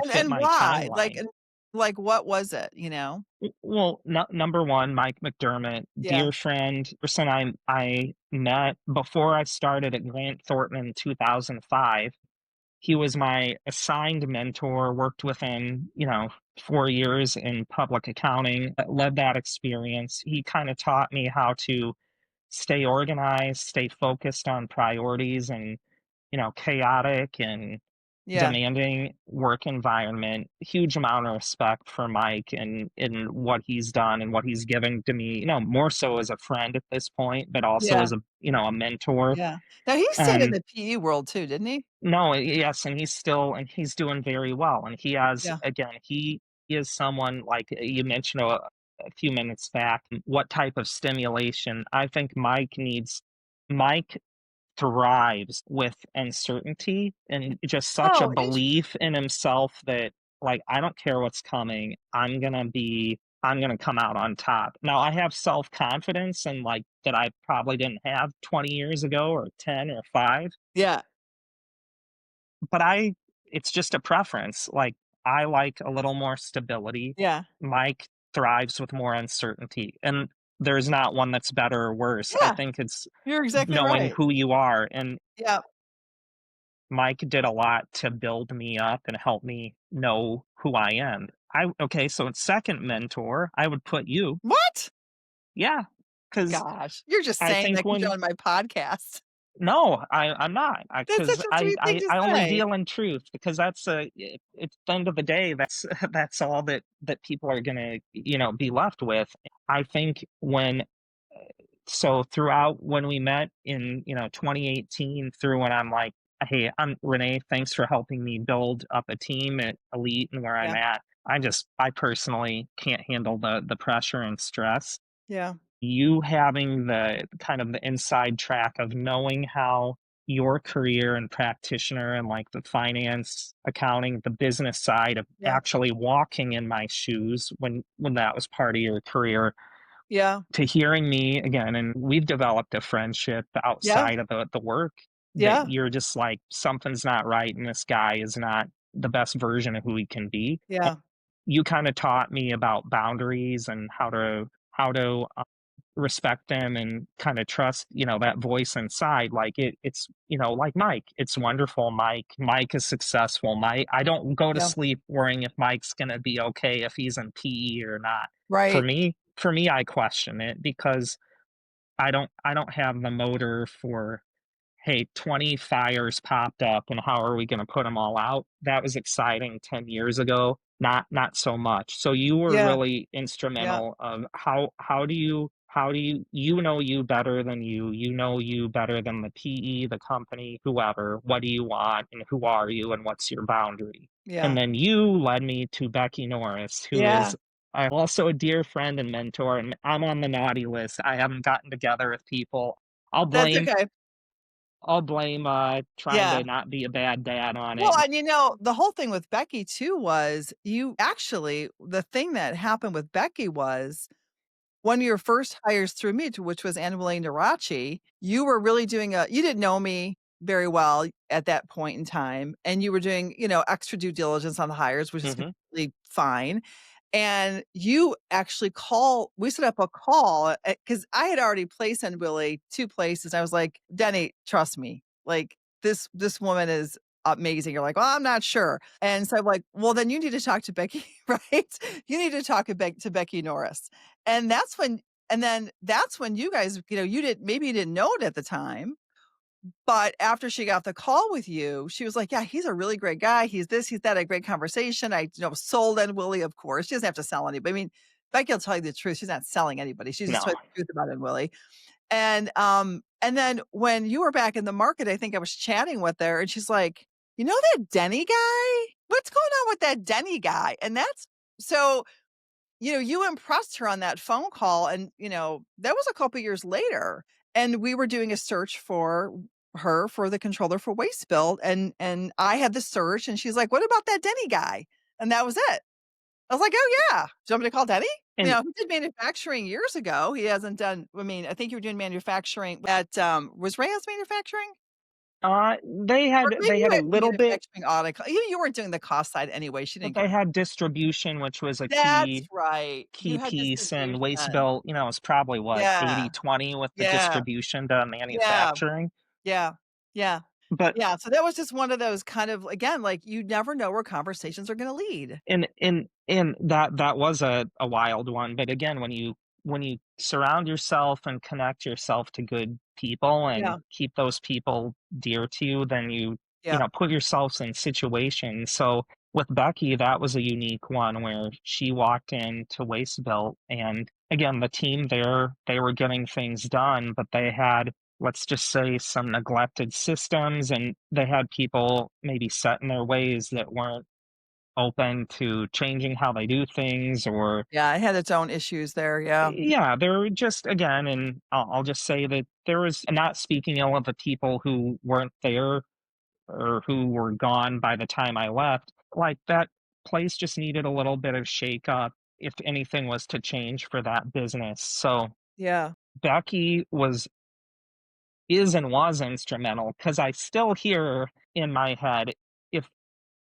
fit And my why? timeline. Like, what was it, you know? Well, number 1, Mike McDermott, Yeah, dear friend, person I met before I started at Grant Thornton in 2005. He was my assigned mentor, worked with him, 4 years in public accounting, led that experience. He kinda taught me how to stay organized, stay focused on priorities and, chaotic and yeah, demanding work environment. Huge amount of respect for Mike and in what he's done and what he's given to me, more so as a friend at this point, but also yeah, as a mentor. yeah. Now he stayed in And the PE world too, didn't he? no, yes, and he's doing very well. And he has, Yeah. again, he is someone like you mentioned a few minutes back. What type of stimulation? I think Mike thrives with uncertainty and just such a Oh, belief in himself that, like, I don't care what's coming. I'm gonna come out on top. Now I have self-confidence and like that I probably didn't have 20 years ago or 10 or 5, yeah, but it's just a preference. Like, I like a little more stability. yeah, Mike thrives with more uncertainty, and there's not one that's better or worse. I yeah. think it's You're exactly knowing right. who you are, and Yeah. Mike did a lot to build me up and help me know who I am. Okay, so second mentor, I would put you. What? Yeah, because Gosh, you're just I saying think that 'cause you're when on my podcast. no, I'm not. That's Because such a sweet thing to I only say. deal in truth because at the end of the day, that's that's all that people are gonna, be left with. I think throughout when we met in, 2018 through when I'm like, "Hey, I'm Renee, thanks for helping me build up a team at Elite and where I'm Yeah, at." I personally can't handle the pressure and stress. yeah, You having the kind of the inside track of knowing how your career and practitioner and like the finance, accounting, the business side of yeah, actually walking in my shoes when that was part of your career yeah, to hearing me again, and we've developed a friendship yeah, outside of the work that yeah, you're just like, something's not right, and this guy is not the best version of who he can be. yeah, You kind of taught me about boundaries and how to respect them and kind of trust, that voice inside. Like it's, like Mike. It's wonderful. Mike is successful. I don't go to yeah. sleep worrying if Mike's gonna be okay if he's in PE or not. Right. For me, I question it because I don't have the motor for, hey, 20 fires popped up and how are we going to put them all out? That was exciting 10 years ago. Not so much. So you were Yeah, really yeah, instrumental of how do you know you better than you know you better than the PE, the company, whoever. What do you want and who are you and what's your boundary? And yeah, then you led me to Becky Norris, who yeah. is also a dear friend and mentor, and I'm on the naughty list. I haven't gotten together with people. I'll That's blame okay. trying to Yeah. not be a bad dad on Well, it. and the whole thing with Becky too was the thing that happened with Becky was one of your first hires through me, which was Annabelle Narachi, you were really you didn't know me very well at that point in time, and you were doing, extra due diligence on the hires, which is Mhm, completely fine. And you actually we set up a call because I had already placed in Willie 2 places. I was like, "Denny, trust me. Like this woman is amazing." You're like, "Well, I'm not sure." And so I'm like, "Well, then you need to talk to Becky, right? You need to talk to Becky Norris." And that's when you guys, maybe you didn't know it at the time, but after she got the call with you, she was like, "Yeah, he's a really great guy. He's this, he's that, a great conversation." I, sold and Willie, of course. She doesn't have to sell anybody. I mean, Becky will tell you the truth. She's not selling anybody. She's just No. telling the truth about it, Willie. And then when you were back in the market, I think I was chatting with her and she's like, "You know that Denny guy? What's going on with that Denny guy?" And that's so, you impressed her on that phone call and, that was a couple years later and we were doing a search for her for the controller for waste bill and I had the search and she's like, "What about that Denny guy?" And that was it. I was like, "Oh, yeah. Do you want me to call Denny?" And He did manufacturing years ago. He hasn't done I think you were doing manufacturing at, was Reyes Manufacturing? they Or had maybe they you had a had little bit, manufacturing audit you weren't doing the cost side anyway, she but didn't they care. had distribution, which was a That's key right. You key had piece, and waste distribution. bill, was probably what, Yeah. 80/20 with the Yeah. distribution to Yeah. manufacturing. Yeah. Yeah. But Yeah, so that was just one of those kind of again, like, you never know where conversations are gonna lead. and that was a wild one, but again, when you surround yourself and connect yourself to good people and Yeah. keep those people dear to you, then Yeah. put yourselves in situations. So with Becky, that was a unique one where she walked into Waste Belt, and again, the team there, they were getting things done, but they had, let's just say, some neglected systems, and they had people maybe set in their ways that weren't open to changing how they do things, or Yeah, it had its own issues there, yeah. yeah, they're just, again, and I'll just say that there was, not speaking ill of the people who weren't there or who were gone by the time I left, like, that place just needed a little bit of shake up if anything was to change for that business. So Yeah. Becky was instrumental, because I still hear in my head, if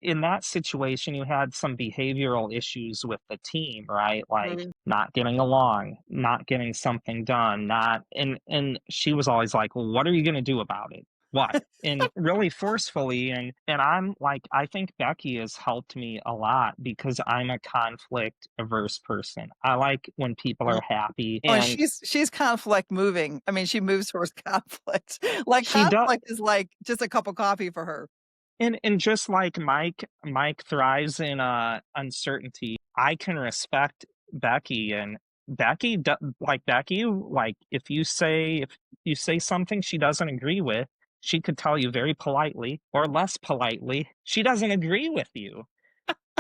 in that situation you had some behavioral issues with the team, right? Like Mhm. not getting along, not getting something done, not and she was always like, "Well, what are you going to do about it?" What? And really forcefully, and I'm like, I think Becky has helped me a lot because I'm a conflict averse person. I like when people Mm. are happy, Oh, and and she's conflict moving. I mean, she moves towards conflict. Like, she does. conflict is like just a cup of coffee for her. And just like Mike thrives in, uncertainty, I can respect Becky, and Becky, like, if you say something she doesn't agree with, she could tell you very politely or less politely, she doesn't agree with you,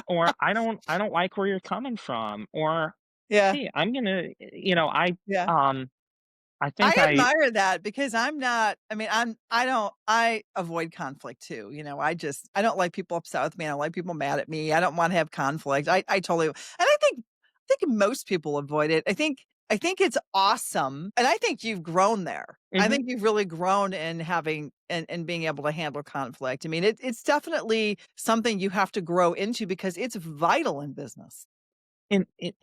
or I don't like where you're coming from, or, Yeah, "Hey, I'm gonna," yeah. I think I I admire that because I'm not I mean, I avoid conflict too, I don't like people upset with me, I don't like people mad at me, I don't wanna have conflict, I totally and I think most people avoid it. I think it's awesome, and I think you've grown there. I Mhm. think you've really grown in having and being able to handle conflict. I mean, it's definitely something you have to grow into because it's vital in business. And it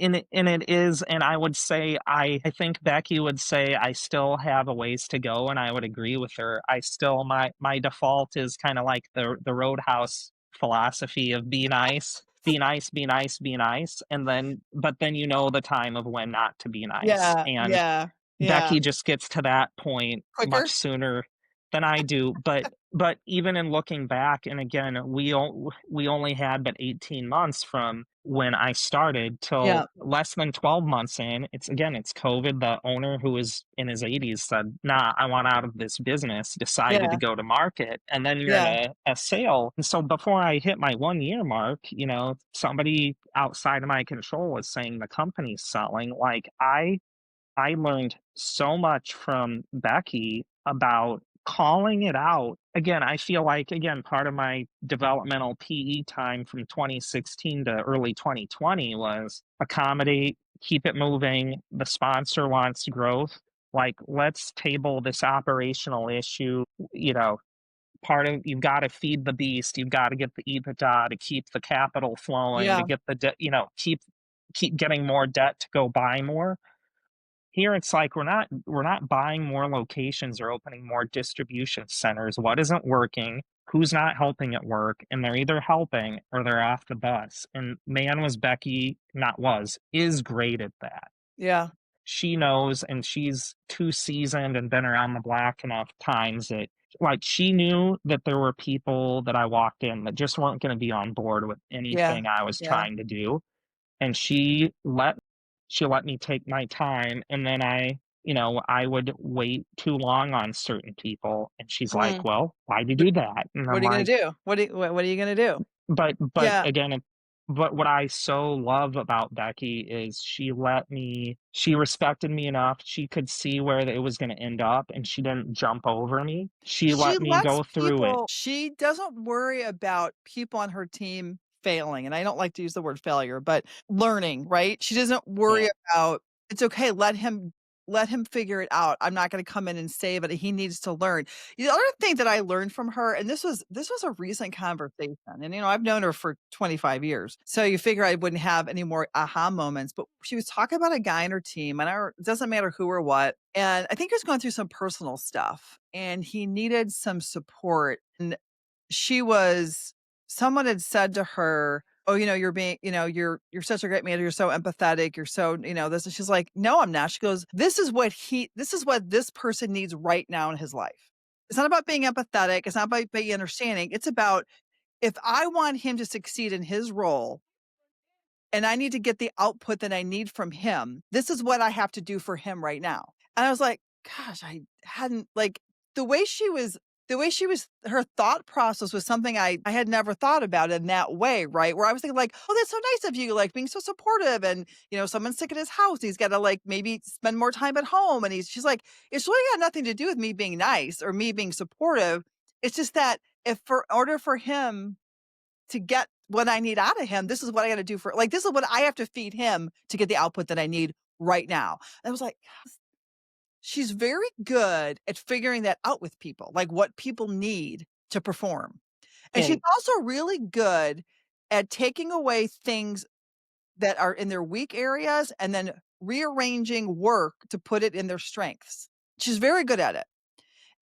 is, and I would say, I think Becky would say I still have a ways to go, and I would agree with her. I still, my default is kinda like the Roadhouse philosophy of be nice, be nice, be nice, be nice, and then but then you know the time of when not to be nice, Yeah, and yeah, yeah. Becky just gets to that point much Quicker? sooner than I do, but even in looking back, and again, we only had but 18 months from when I started till Yeah, less than 12 months in. It's COVID. The owner, who was in his 80s, said, "Nah, I want out of this business," decided to yeah, go to market, and then you're in yeah, a sale. And so before I hit my 1 year mark, somebody outside of my control was saying the company's selling. Like, I learned so much from Becky about calling it out. Again, I feel like, again, part of my developmental PE time from 2016 to early 2020 was accommodate, keep it moving. The sponsor wants growth. Like, let's table this operational issue. You know, Part of, you've got to feed the beast. You've got to get the EBITDA to keep the capital flowing, to yeah, get the debt, keep getting more debt to go buy more. Here it's like we're not buying more locations or opening more distribution centers. What isn't working? Who's not helping it work? And they're either helping or they're off the bus. And man, was Becky, not was, is great at that. yeah, She knows, and she's too seasoned and been around the block enough times that, like, she knew that there were people that I walked in that just weren't going to be on board with yeah, anything I was yeah, trying to do. And she let she let me take my time, and then I would wait too long on certain people, and she's like, Mm. "Well, why'd you What do that?" And what I'm are you gonna like, do? What are you gonna do? but Yeah. again, but what I so love about Becky is she respected me enough, she could see where it was gonna end up, and she didn't jump over me. She She let me lets go through it. people she doesn't worry about people on her team failing, and I don't like to use the word failure, but learning, right? She doesn't worry Yeah, about, "It's okay, let him figure it out. I'm not gonna come in and save it. He needs to learn." The other thing that I learned from her, and this was a recent conversation, and, I've known her for 25 years, so you figure I wouldn't have any more aha moments, but she was talking about a guy on her team, and it doesn't matter who or what, and I think he was going through some personal stuff, and he needed some support, and she was someone had said to her, "Oh, you're being you're such a great manager, you're so empathetic, you're so, this," and she's like, "No, I'm not." She goes, this is what this person needs right now in his life. It's not about being empathetic, it's not about being understanding, it's about if I want him to succeed in his role, and I need to get the output that I need from him. This is what I have to do for him right now." And I was like, gosh, I hadn't like the way she was her thought process was something I had never thought about in that way, right? Where I was thinking like, oh, that's so nice of you, like being so supportive. And someone's sick at his house. He's got to like maybe spend more time at home. And she's like, it's really got nothing to do with me being nice or me being supportive. It's just that if for order for him to get what I need out of him, this is what I gotta do for this is what I have to feed him to get the output that I need right now. And I was like, she's very good at figuring that out with people, like what people need to perform. And she's and also really good at taking away things that are in their weak areas and then rearranging work to put it in their strengths. She's very good at it.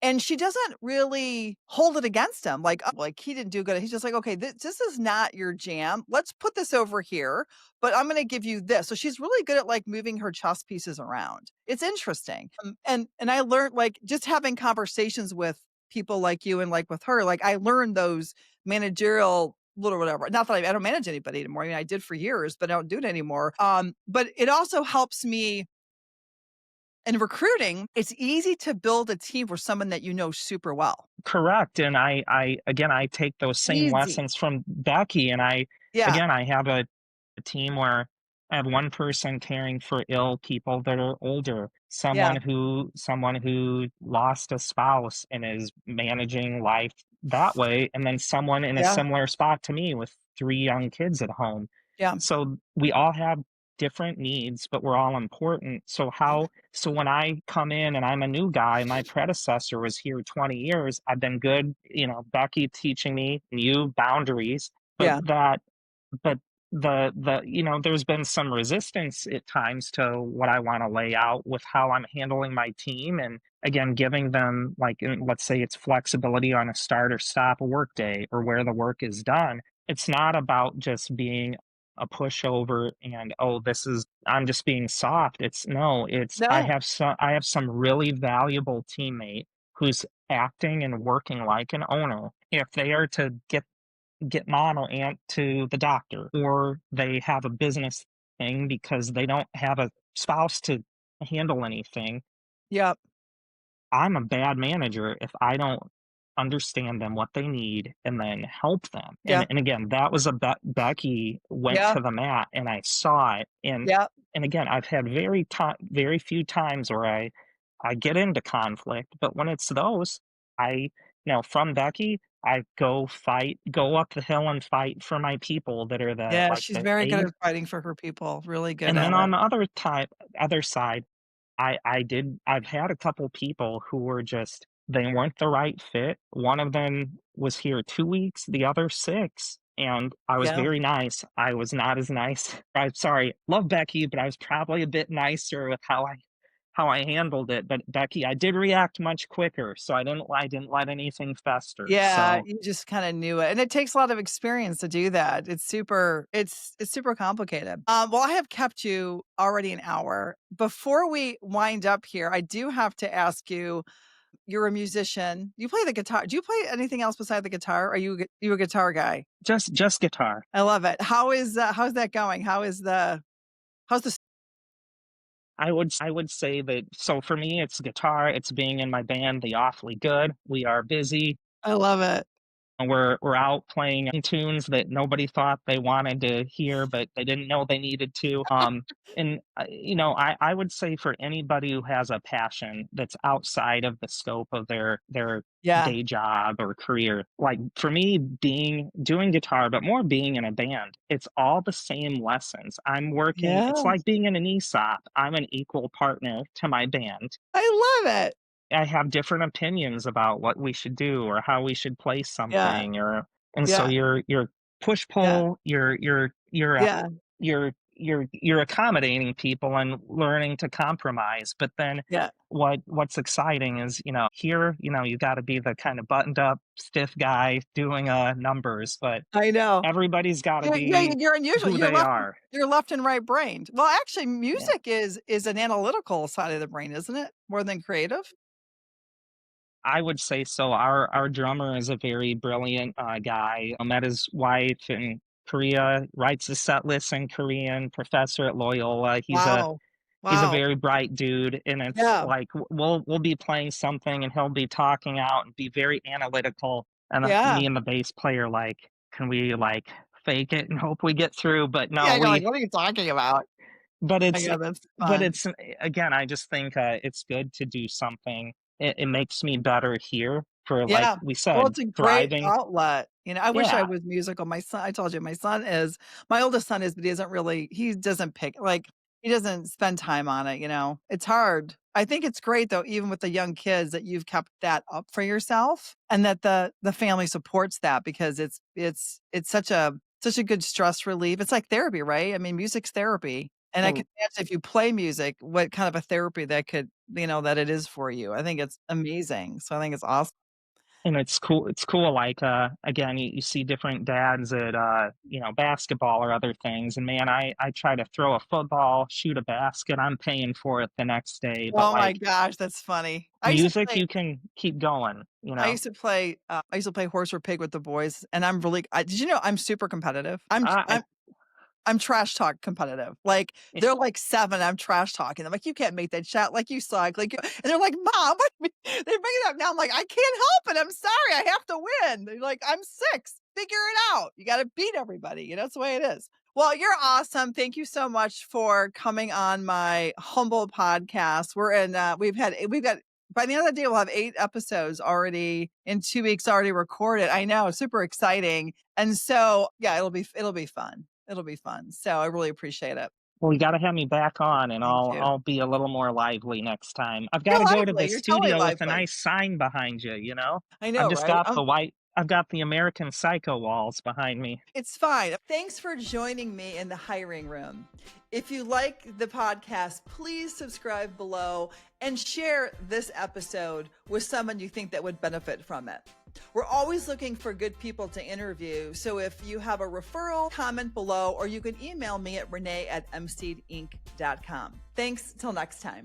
And she doesn't really hold it against him, like, "Oh, like, he didn't do good." He's just like, "Okay, this is not your jam. Let's put this over here, but I'm gonna give you this." So she's really good at, like, moving her chess pieces around. It's interesting. And I learned, like, just having conversations with people like you and, like, with her, like, I learned those managerial little whatever. Not that I don't manage anybody anymore. I mean, I did for years, but I don't do it anymore. But it also helps me in recruiting, it's easy to build a team for someone that you know super well. correct, and I take those same Easy. lessons from Becky, and Yeah, I have a team where I have one person caring for ill people that are older, yeah, someone who lost a spouse and is managing life that way, and then someone in a yeah, similar spot to me with 3 young kids at home. yeah, So we all have different needs, but we're all important. So when I come in and I'm a new guy, my predecessor was here 20 years. I've been good, Becky teaching me new boundaries, but yeah, but there's been some resistance at times to what I want to lay out with how I'm handling my team, and again giving them, like, let's say it's flexibility on a start or stop a work day or where the work is done. It's not about just being a pushover and, oh, this is I'm just being soft. It's no, it's no, I have some really valuable teammate who's acting and working like an owner. If they are to get mom or aunt to the doctor, or they have a business thing because they don't have a spouse to handle anything, yep, I'm a bad manager if I don't understand them, what they need, and then help them. yep, And again, that was Becky went yeah, to the mat, and I saw it. yep, And again, I've had very few times where I get into conflict, but when it's those, I from Becky, I go up the hill and fight for my people that are yeah, like she's the very good A. at fighting for her people, really good And at then it. on the other side, I've had a couple people who were just they weren't the right fit. One of them was here 2 weeks, the other 6, and I was Yeah, very nice. I was not as nice. I'm sorry, love Becky, but I was probably a bit nicer with how I handled it. But Becky, I did react much quicker, so I didn't let anything fester. yeah, So you just kinda knew it, and it takes a lot of experience to do that. It's super complicated. Well, I have kept you already an hour. Before we wind up here, I do have to ask you, you're a musician. You play the guitar. Do you play anything else beside the guitar? Are you a guitar guy? just guitar. I love it. How's that going? How's the I would say that, so for me, it's guitar, it's being in my band, The Awfully Good. We are busy. I love it. We're out playing tunes that nobody thought they wanted to hear, but they didn't know they needed to. And you know, I would say for anybody who has a passion that's outside of the scope of their Yeah. day job or career, like for me, being doing guitar, but more being in a band, it's all the same lessons. I'm working. It's Yeah. like being in an ESOP. I'm an equal partner to my band. I love it. I have different opinions about what we should do or how we should play Yeah. something, or and so Yeah. you're push Yeah. pull, Yeah. you're accommodating people and learning to compromise. But then Yeah. what's exciting is, here, you got to be the kind of buttoned up stiff guy doing numbers, but I know. everybody's got to Yeah, be you're unusual. who they are. You're left and right brained. Well, actually, Yeah. music is an analytical side of the brain, isn't it? More than creative? I would say so. Our drummer is a very brilliant guy. I met his wife in Korea, writes the set lists in Korean, professor at Loyola. Wow. He's a Wow. very bright dude, and it's Yeah. like we'll be playing something, and he'll be talking out and be very analytical. And Yeah. me and the bass player, like, can we like fake it and hope we get through? But Yeah, no, you're like, "What are you talking about?" but I it's know, that's but fun. it's again, I just think, it's good to do something. It makes me better here for, like Yeah. we Well, said, it's a great thriving. outlet. I wish I Yeah. was musical. I told you my oldest son is, but he doesn't he doesn't spend time on it. It's hard. I think it's great though, even with the young kids that you've kept that up for yourself and that the family supports that because it's such a good stress relief. It's like therapy, right? I mean, music's therapy. And I can Well, imagine if you play music, what kind of a therapy that it is for you. I think it's amazing. So I think it's awesome. and it's cool, like, again, you see different dads at, basketball or other things, and man, I try to throw a football, shoot a basket, I'm paying for it the next day, but, Oh my like, gosh, that's funny. music, you can keep going, you I know? used to play, I used to play horse or pig with the boys, and did you know I'm super competitive? I I'm trash talk competitive. Like, I they're like 7, I'm trash talking. I'm like, "You can't make that shot, like, you suck, like, you" and they're like, "Mom, what they bring it up now." I'm like, "I can't help it, I'm sorry, I have to win." They're like, "I'm 6, figure it out. You gotta beat everybody, that's the way it is." Well, you're awesome. Thank you so much for coming on my humble podcast. We've got by the end of the day, we'll have 8 episodes already in 2 weeks already recorded. I know, super exciting. And so, yeah, it'll be fun. It'll be fun. So I really appreciate it. Well, you gotta have me back on, and Thank you. I'll be a little more lively next time. I've You're gotta go to the lively. You're totally studio with a lively. nice sign behind you, you know? I know, right? I've got the American Psycho walls behind me. It's fine. Thanks for joining me in the hiring room. If you like the podcast, please subscribe below and share this episode with someone you think that would benefit from it. We're always looking for good people to interview. So if you have a referral, comment below, or you can email me at renee@mseedinc.com. Thanks. Till next time.